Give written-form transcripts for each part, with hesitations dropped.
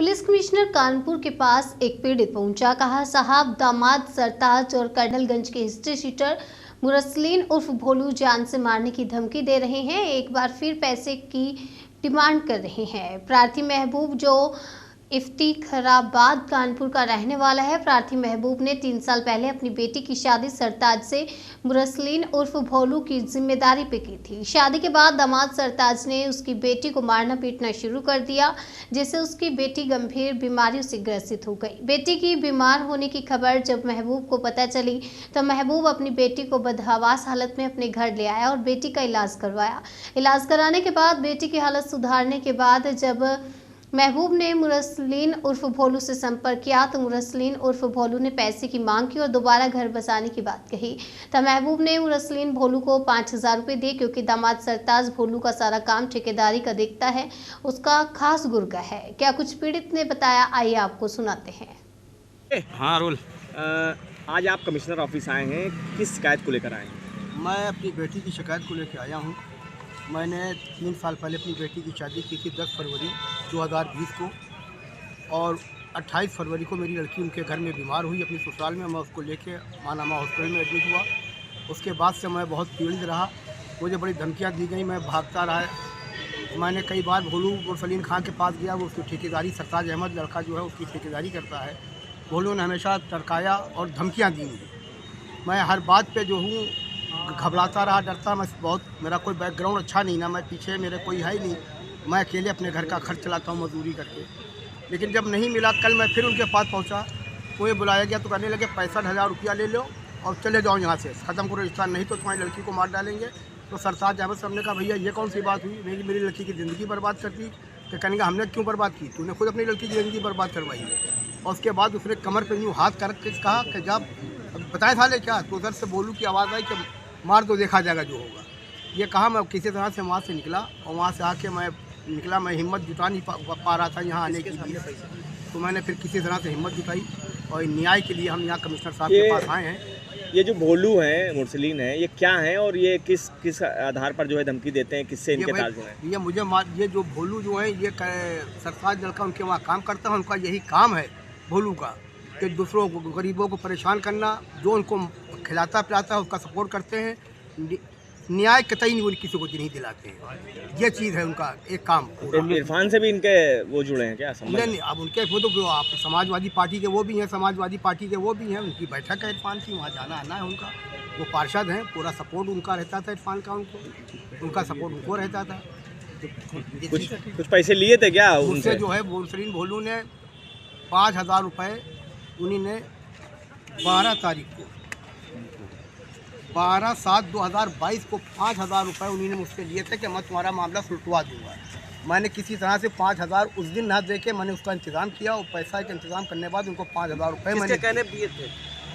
Police commissioner Kanpur के पास एक पीड़ित पहुंचा। कहा, साहब दामाद सरताज और कर्नलगंज के हिस्ट्री शीटर मुरसलीन उर्फ भोलू जान से मारने की धमकी दे रहे हैं। एक बार फिर पैसे की डिमांड कर रहे हैं। प्रार्थी महबूब जो इफ्तिखराबाद कानपुर का रहने वाला है। प्रार्थी महबूब ने 3 साल पहले अपनी बेटी की शादी सरताज से मुरसलीन उर्फ भोलू की जिम्मेदारी पे की थी। शादी के बाद दामाद सरताज ने उसकी बेटी को मारना पीटना शुरू कर दिया, जिससे उसकी बेटी गंभीर बीमारियों से ग्रसित हो गई। बेटी की बीमार होने की खबर जब महबूब को पता चली तो महबूब अपनी बेटी को बदहवास हालत में अपने घर ले आया और बेटी का इलाज करवाया। इलाज कराने के बाद बेटी की हालत सुधारने के बाद जब महबूब ने मुरसलीन उर्फ भोलू से संपर्क किया तो मुरसलीन उर्फ भोलू ने पैसे की मांग की और दोबारा घर बसाने की बात कही। तब महबूब ने मुरसलीन भोलू को 5000 रुपये दिए, क्योंकि दामाद सरताज भोलू का सारा काम ठेकेदारी का देखता है, उसका खास गुर्गा है। क्या कुछ पीड़ित ने बताया, आइए आपको सुनाते हैं। हाँ रोल, आज आप कमिश्नर ऑफिस आए हैं, किस शिकायत को लेकर आए हैं? मैं अपनी बेटी की शिकायत को लेकर आया हूँ। मैंने 3 साल पहले अपनी बेटी की शादी की थी 10 फरवरी 2020 को, और 28 फरवरी को मेरी लड़की उनके घर में बीमार हुई अपनी ससुराल में। मैं उसको लेके मानामा हॉस्पिटल में एडमिट हुआ। उसके बाद से मैं बहुत पीड़ित रहा, मुझे बड़ी धमकियाँ दी गई, मैं भागता रहा। मैंने कई बार भोलू और सलीम खान के पास गया, वो उसकी ठेकेदारी, सरताज अहमद लड़का जो है उसकी ठेकेदारी करता है। भोलू ने हमेशा टरकाया और धमकियाँ दी मुझे। मैं हर बात पे जो हूँ घबराता रहा, डरता। मैं बहुत, मेरा कोई बैकग्राउंड अच्छा नहीं ना, मैं पीछे मेरे कोई है ही नहीं, मैं अकेले अपने घर का खर्च चलाता हूँ मजदूरी करके। लेकिन जब नहीं मिला, कल मैं फिर उनके पास पहुँचा, मुझे बुलाया गया तो कहने लगे 65,000 रुपया ले लो और चले जाओ यहाँ से, ख़त्म करो रिश्ता, नहीं तो तुम्हारी लड़की को मार डालेंगे। तो सरताज अहमद साहब ने कहा, भैया ये कौन सी बात हुई, मेरी लड़की की ज़िंदगी बर्बाद कर दी। तो कहने का, हमने क्यों बर्बाद की, तूने खुद अपनी लड़की की ज़िंदगी बर्बाद करवाई है। और उसके बाद उसने कमर पर यूँ हाथ करके कहा कि जब बताए था ले क्या, तो उधर से भोलू की आवाज़ आई कि मार दो, देखा जाएगा जो होगा। ये कहा, मैं किसी तरह से वहाँ से निकला और वहाँ से आके मैं हिम्मत जुटा नहीं पा रहा था यहाँ आने के लिए। तो मैंने फिर किसी तरह से हिम्मत जुटाई और न्याय के लिए हम यहाँ कमिश्नर साहब के पास आए हैं। ये जो भोलू हैं, मुरसलीन हैं, ये क्या हैं और ये किस आधार पर जो है धमकी देते हैं, किससे इनके ताल्लुक हैं? ये जो भोलू जो है, ये सरताज लड़का उनके वहाँ काम करता है, उनका यही काम है भोलू का, कि दूसरों को, गरीबों को परेशान करना। जो उनको खिलाता पिलाता है उसका सपोर्ट करते हैं। न्याय कतई नहीं किसी को नहीं दिलाते हैं, ये चीज़ है उनका एक काम। इरफान से भी इनके वो जुड़े हैं क्या? नहीं, अब उनके वो तो आप समाजवादी पार्टी के वो भी हैं, समाजवादी पार्टी के वो भी हैं, उनकी बैठक है इरफान की, वहाँ जाना आना है उनका। वो पार्षद हैं, पूरा सपोर्ट उनका रहता था इरफान का, उनका सपोर्ट उनको रहता था। कुछ पैसे लिए थे क्या उनसे? जो है मुरसलीन भोलू ने 5000 रुपये उन्होंने 12 तारीख को 12/7/2022 को 5000 रुपये उन्होंने मुझसे लिए थे कि मैं तुम्हारा मामला सुलटवा दूंगा। मैंने किसी तरह से 5000 उस दिन ना दे के मैंने उसका इंतज़ाम किया, और पैसा का इंतज़ाम करने के बाद उनको 5000 रुपये मैंने कहने दिए थे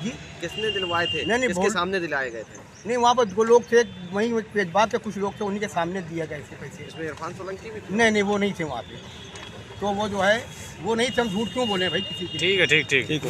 जी। किसने दिलवाए थे? नहीं, किसके सामने दिलाए गए थे? नहीं, वहाँ पर जो लोग थे, वहीं पेजबाग के कुछ लोग थे, उन्हीं के सामने दिए गए थे पैसे। इसमें इरफान सोलंकी भी थे? नहीं, वो नहीं थे वहाँ पे। तो वो जो है वो नहीं थे, हम झूठ क्यों बोले भाई किसी की। ठीक है, ठीक।